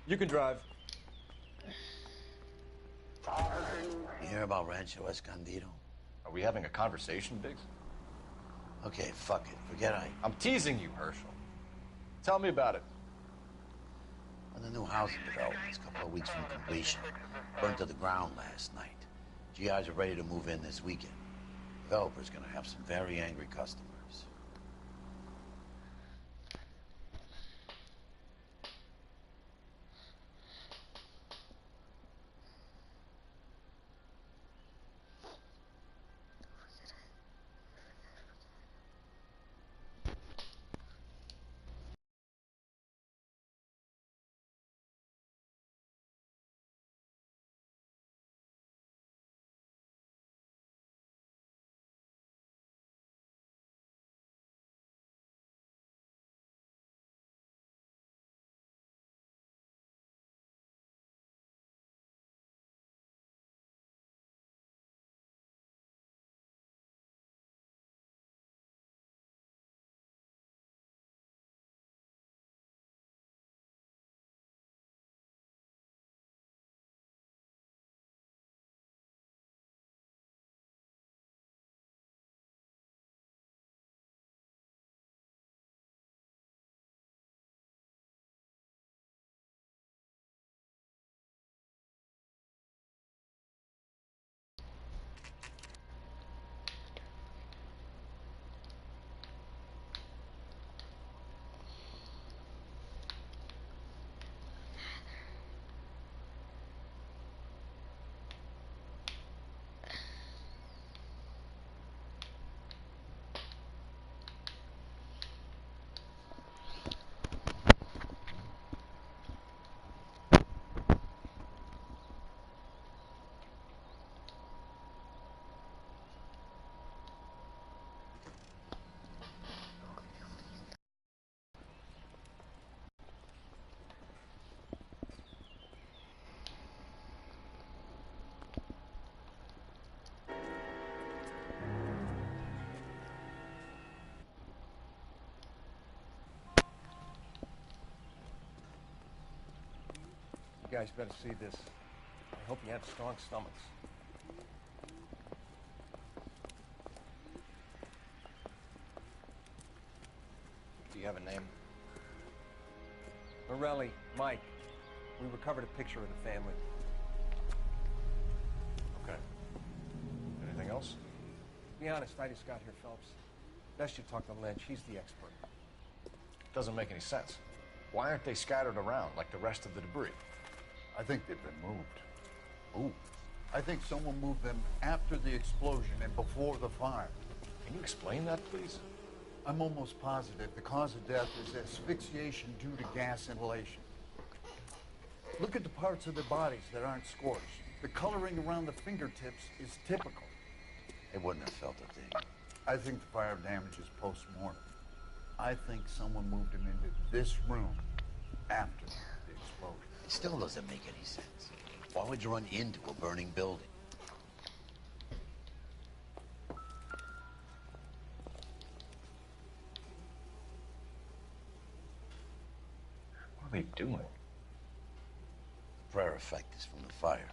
You can drive. You hear about Rancho Escondido? Are we having a conversation, Biggs? Okay, fuck it. Forget I'm teasing you, Herschel. Tell me about it. When the new housing development's a couple of weeks from completion, burned to the ground last night. GIs are ready to move in this weekend. Developer's gonna have some very angry customers. You guys better see this. I hope you have strong stomachs. Do you have a name? Morelli, Mike. We recovered a picture of the family. Okay. Anything else? To be honest, I just got here, Phelps. Best you talk to Lynch. He's the expert. Doesn't make any sense. Why aren't they scattered around like the rest of the debris? I think they've been moved. Ooh. I think someone moved them after the explosion and before the fire. Can you explain that, please? I'm almost positive the cause of death is asphyxiation due to gas inhalation. Look at the parts of their bodies that aren't scorched. The coloring around the fingertips is typical. They wouldn't have felt a thing. I think the fire damage is post-mortem. I think someone moved them into this room after the explosion. It still doesn't make any sense. Why would you run into a burning building? What are they doing? Prayer effect is from the fire.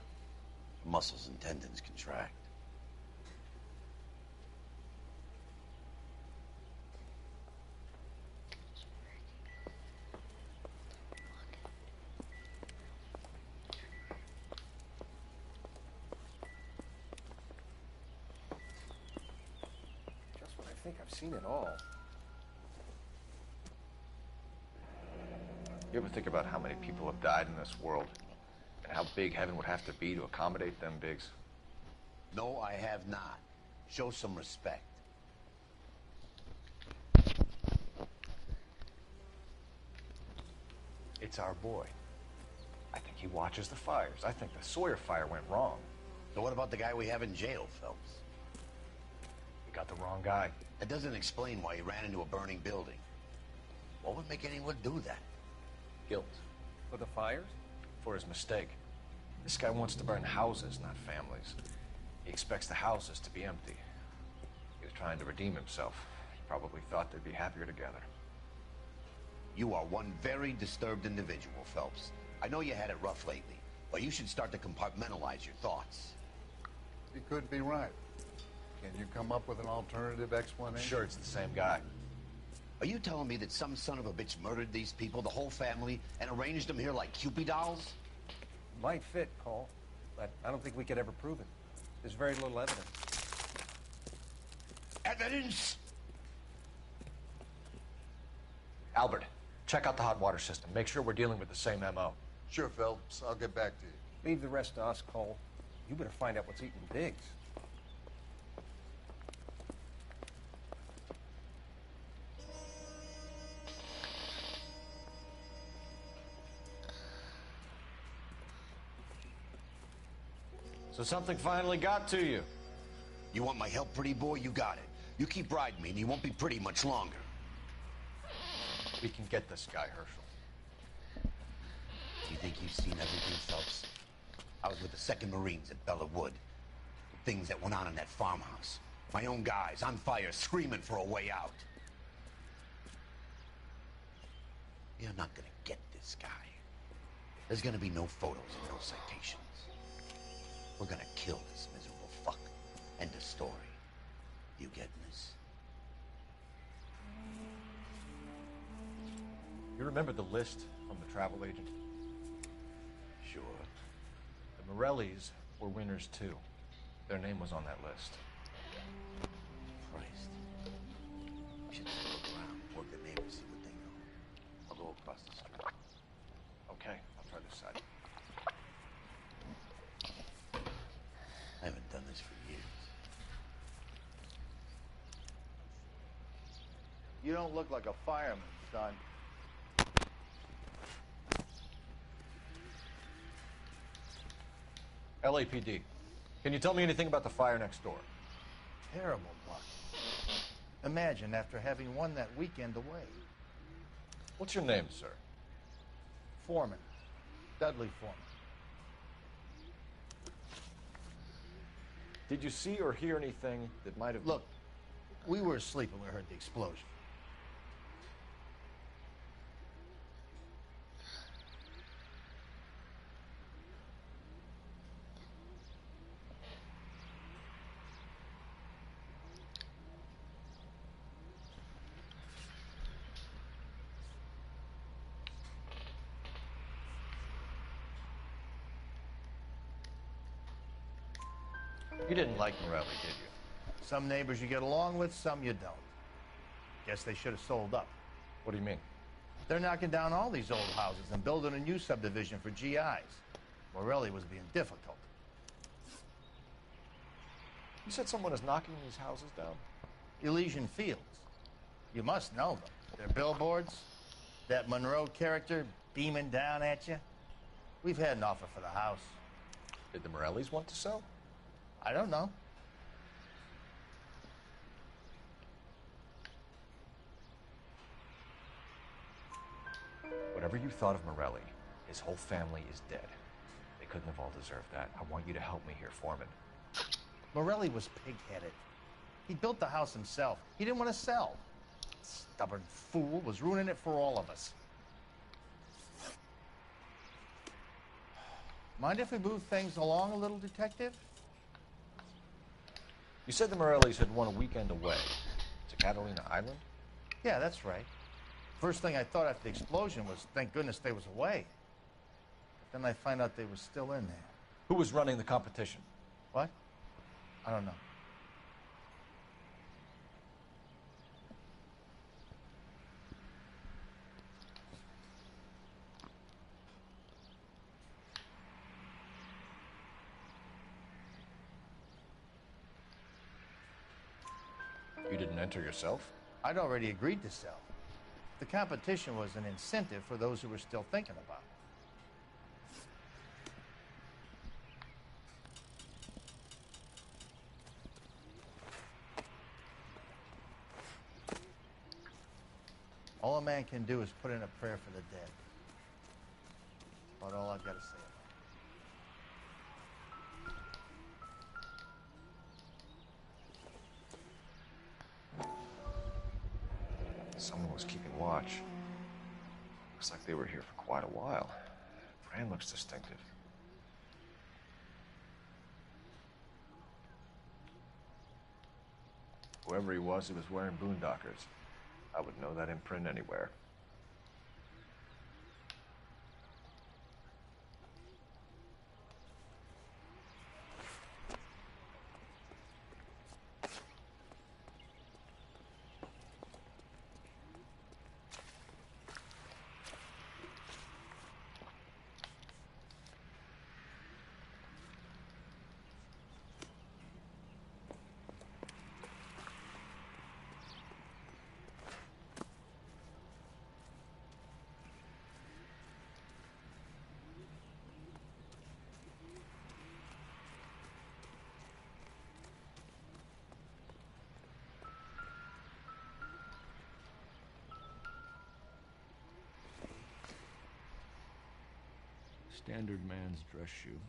The muscles and tendons contract. I think I've seen it all. You ever think about how many people have died in this world? And how big heaven would have to be to accommodate them, Biggs? No, I have not. Show some respect. It's our boy. I think he watches the fires. I think the Sawyer fire went wrong. So what about the guy we have in jail, Phelps? We got the wrong guy. That doesn't explain why he ran into a burning building. What would make anyone do that? Guilt. For the fires? For his mistake. This guy wants to burn houses, not families. He expects the houses to be empty. He was trying to redeem himself. He probably thought they'd be happier together. You are one very disturbed individual, Phelps. I know you had it rough lately, but you should start to compartmentalize your thoughts. You could be right. Can you come up with an alternative I'm explanation? sure it's the same guy. Are you telling me that some son of a bitch murdered these people, the whole family, and arranged them here like Cupid dolls? Might fit, Cole, but I don't think we could ever prove it. There's very little evidence. Evidence? Albert, check out the hot water system. Make sure we're dealing with the same MO. Sure, Phelps. I'll get back to you. Leave the rest to us, Cole. You better find out what's eating Biggs. So something finally got to you. You want my help, pretty boy? You got it. You keep riding me, and you won't be pretty much longer. We can get this guy, Herschel. You think you've seen everything, Phelps? I was with the 2nd Marines at Bella Wood. The things that went on in that farmhouse. My own guys on fire, screaming for a way out. You're not gonna get this guy. There's gonna be no photos and no citations. We're gonna kill this miserable fuck. End of story. You getting this? You remember the list from the travel agent? Sure. The Morellis were winners too. Their name was on that list. Christ. We should just look around, work the neighbors, see what they know. I'll go across the street. Okay, I'll try this side. I haven't done this for years. You don't look like a fireman, son. LAPD. Can you tell me anything about the fire next door? Terrible luck. Imagine after having won that weekend away. What's your name, sir? Foreman. Dudley Foreman. Did you see or hear anything that might have... Look, we were asleep when we heard the explosion. You didn't like Morelli, did you? Some neighbors you get along with, some you don't. Guess they should have sold up. What do you mean? They're knocking down all these old houses and building a new subdivision for GIs. Morelli was being difficult. You said someone is knocking these houses down? Elysian Fields. You must know them. Their billboards, that Monroe character beaming down at you. We've had an offer for the house. Did the Morellis want to sell? I don't know. Whatever you thought of Morelli, his whole family is dead. They couldn't have all deserved that. I want you to help me here, Foreman. Morelli was pig-headed. He built the house himself. He didn't want to sell. Stubborn fool was ruining it for all of us. Mind if we move things along a little, Detective? You said the Morellis had won a weekend away to Catalina Island? Yeah, that's right. First thing I thought after the explosion was, thank goodness they was away. But then I find out they were still in there. Who was running the competition? What? I don't know. You didn't enter yourself? I'd already agreed to sell. The competition was an incentive for those who were still thinking about it. All a man can do is put in a prayer for the dead. About all I've got to say about it. Someone was keeping watch. Looks like they were here for quite a while. Crane looks distinctive. Whoever he was wearing boondockers. I would know that imprint anywhere. Standard man's dress shoe.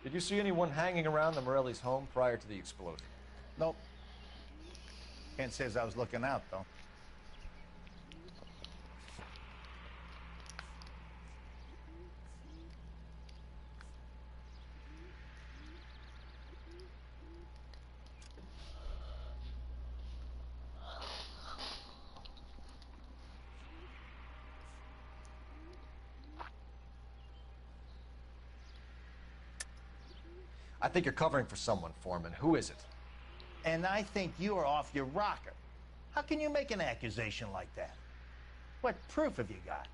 Did you see anyone hanging around the Morelli's home prior to the explosion? Nope. Can't say as I was looking out, though. I think you're covering for someone, Foreman. Who is it? And I think you are off your rocker. How can you make an accusation like that? What proof have you got?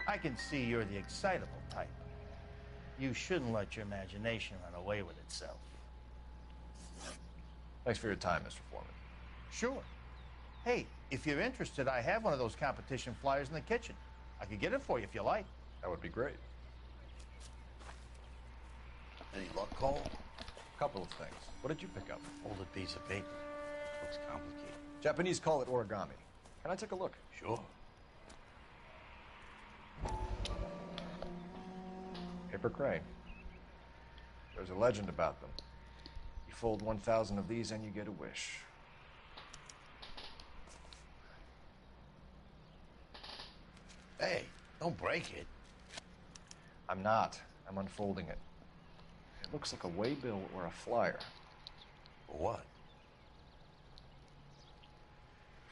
I can see you're the excitable type. You shouldn't let your imagination run away with itself. Thanks for your time, Mr. Foreman. Sure. Hey, if you're interested, I have one of those competition flyers in the kitchen. I could get it for you if you like. That would be great. Any luck, Cole? A couple of things. What did you pick up? Folded piece of paper. Looks complicated. Japanese call it origami. Can I take a look? Sure. Paper crane. There's a legend about them. You fold 1,000 of these and you get a wish. Hey, don't break it. I'm not. I'm unfolding it. It looks like a waybill or a flyer. For what?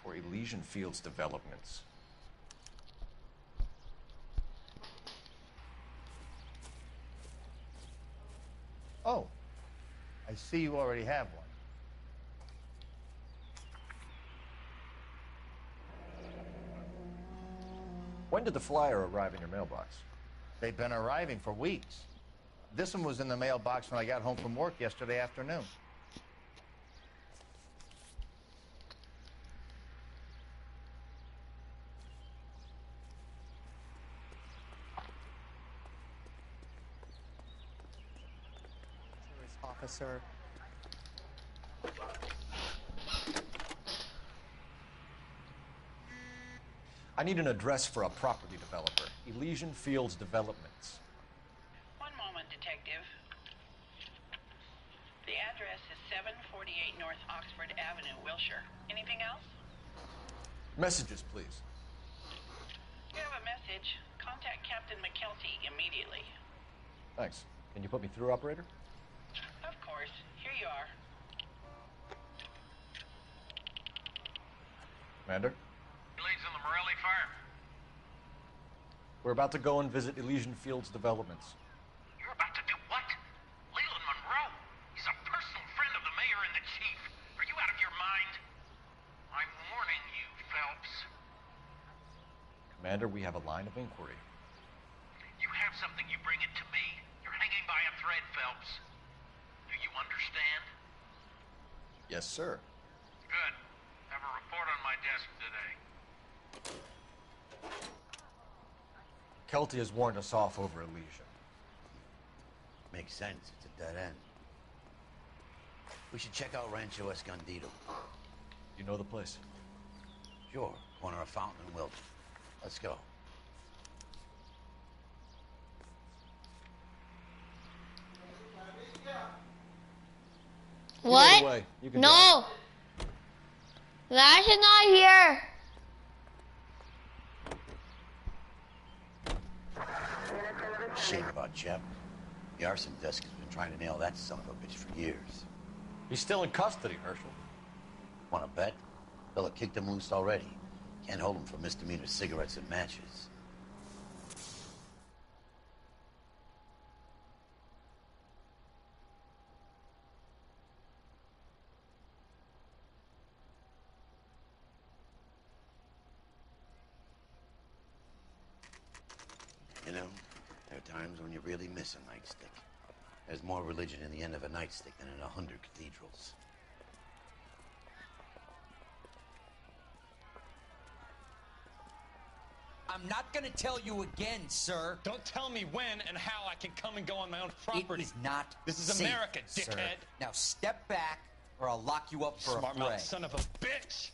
For Elysian Fields developments. Oh, I see you already have one. When did the flyer arrive in your mailbox? They've been arriving for weeks. This one was in the mailbox when I got home from work yesterday afternoon. Officer. I need an address for a property developer. Elysian Fields Developments. One moment, Detective. The address is 748 North Oxford Avenue, Wilshire. Anything else? Messages, please. You have a message. Contact Captain McKelty immediately. Thanks. Can you put me through, operator? Of course. Here you are. Commander? Leads on the Morelli farm. We're about to go and visit Elysian Fields Developments. You're about to do what? Leland Monroe? He's a personal friend of the mayor and the chief. Are you out of your mind? I'm warning you, Phelps. Commander, we have a line of inquiry. You have something, you bring it to me. You're hanging by a thread, Phelps. Do you understand? Yes, sir. Good. Have a report on my desk today. Kelty has warned us off over Elysian. Makes sense. It's a dead end. We should check out Rancho Escondido. You know the place? Sure. Corner of Fountain and Wilton. Let's go. Get What? out of the way. You can No! Lash is not here! Shame about Jeb. The arson desk has been trying to nail that son of a bitch for years. He's still in custody, Herschel. Want to bet? Fella kicked him loose already. Can't hold him for misdemeanor cigarettes and matches. You know, there are times when you really miss a nightstick. There's more religion in the end of a nightstick than in 100 cathedrals. I'm not gonna tell you again, sir. Don't tell me when and how I can come and go on my own property. It is not This is safe, America, sir. dickhead. Now step back, or I'll lock you up for Smart a fray. mouth son of a bitch.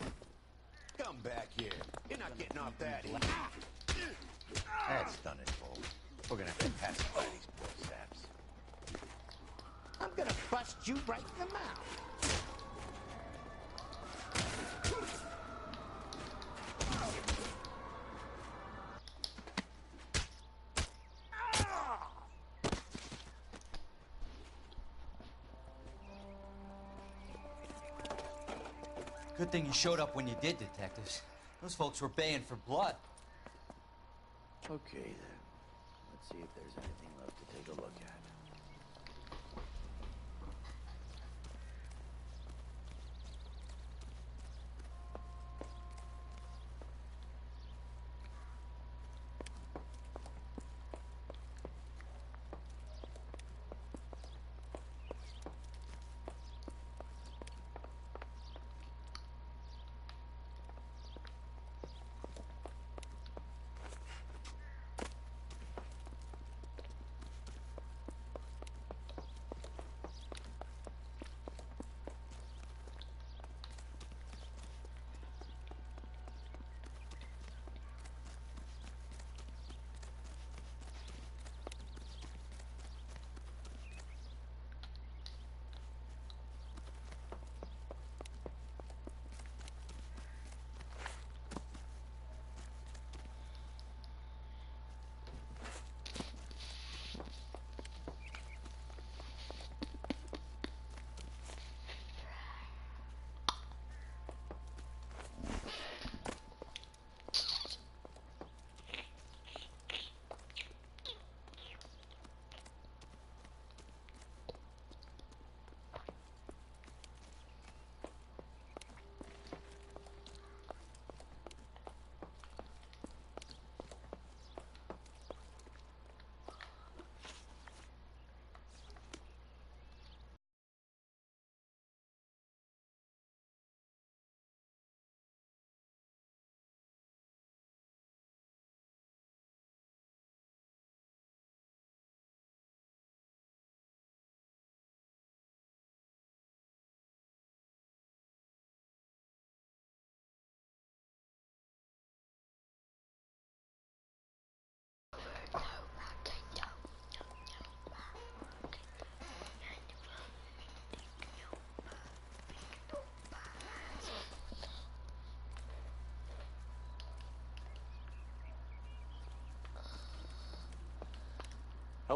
Come back here. You're not getting off that easy. That's done it, folks. We're gonna have to pacify these poor saps. I'm gonna bust you right in the mouth. Good thing you showed up when you did, detectives. Those folks were baying for blood. Okay, then. Let's see if there's anything left to take a look at.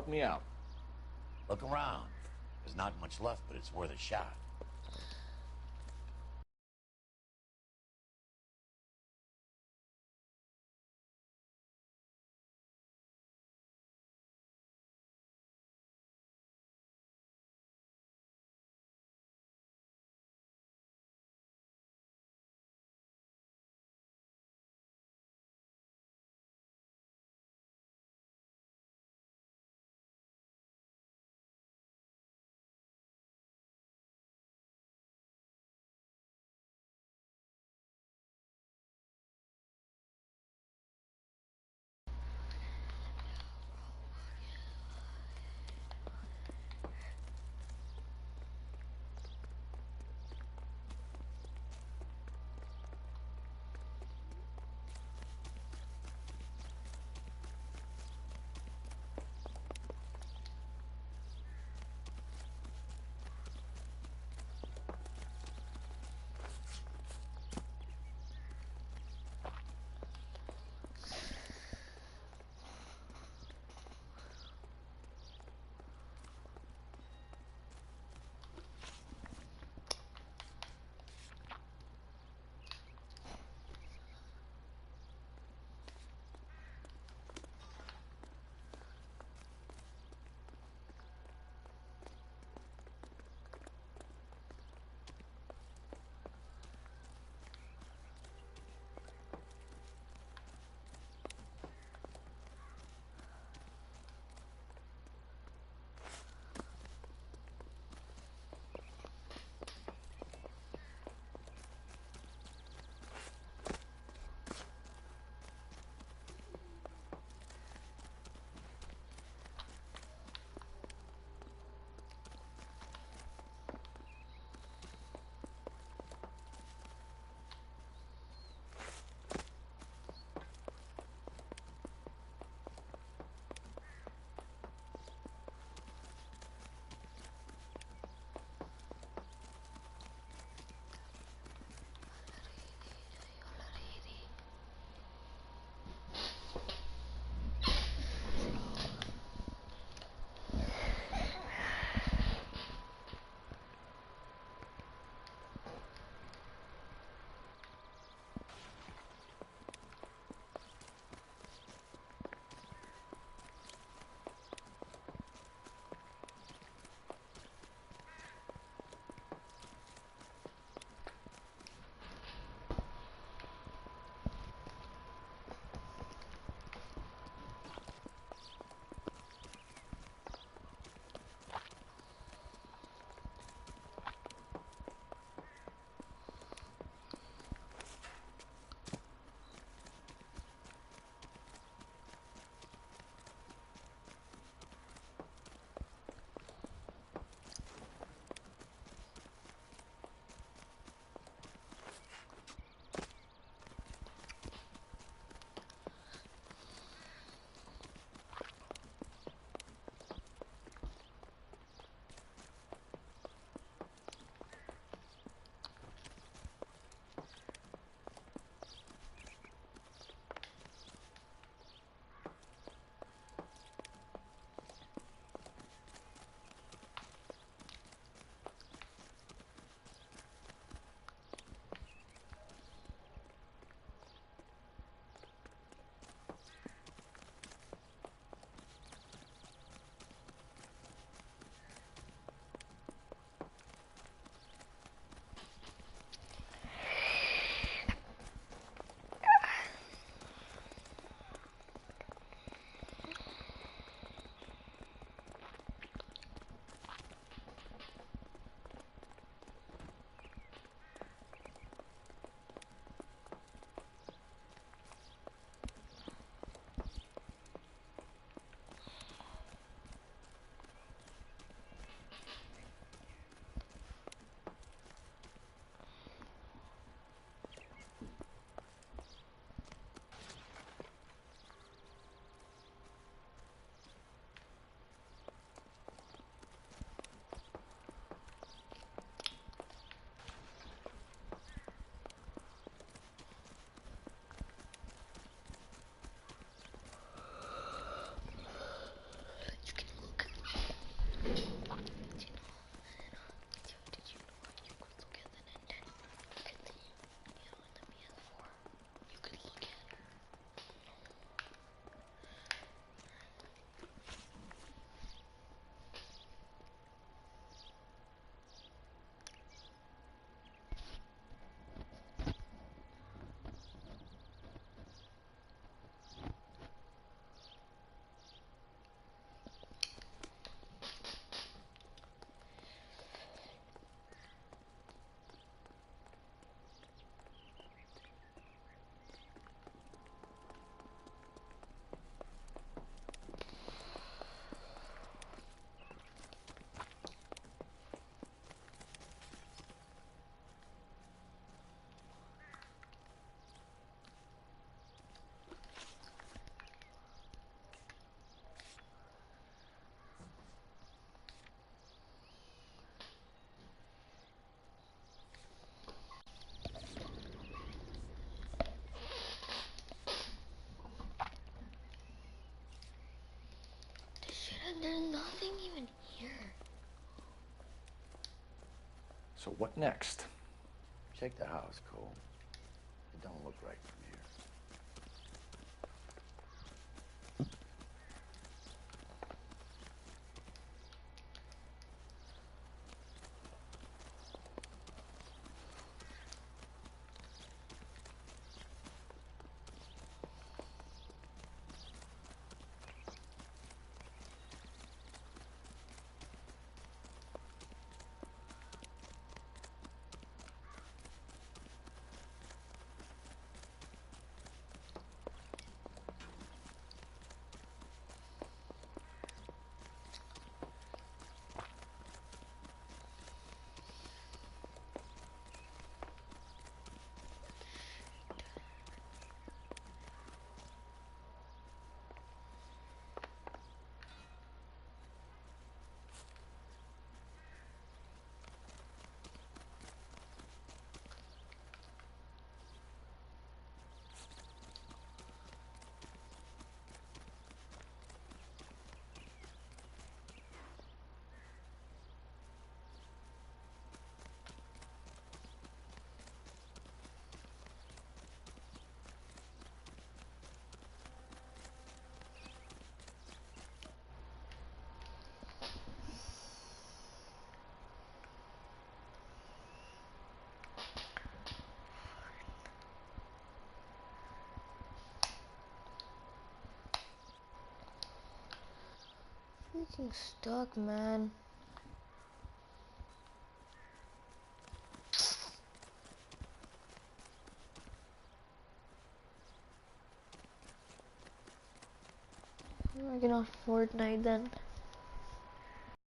Help me out. Look around. There's not much left, but it's worth a shot. So what next? Check the house, Cole. It don't look right from here. Freaking stuck, man. I'm gonna Fortnite then.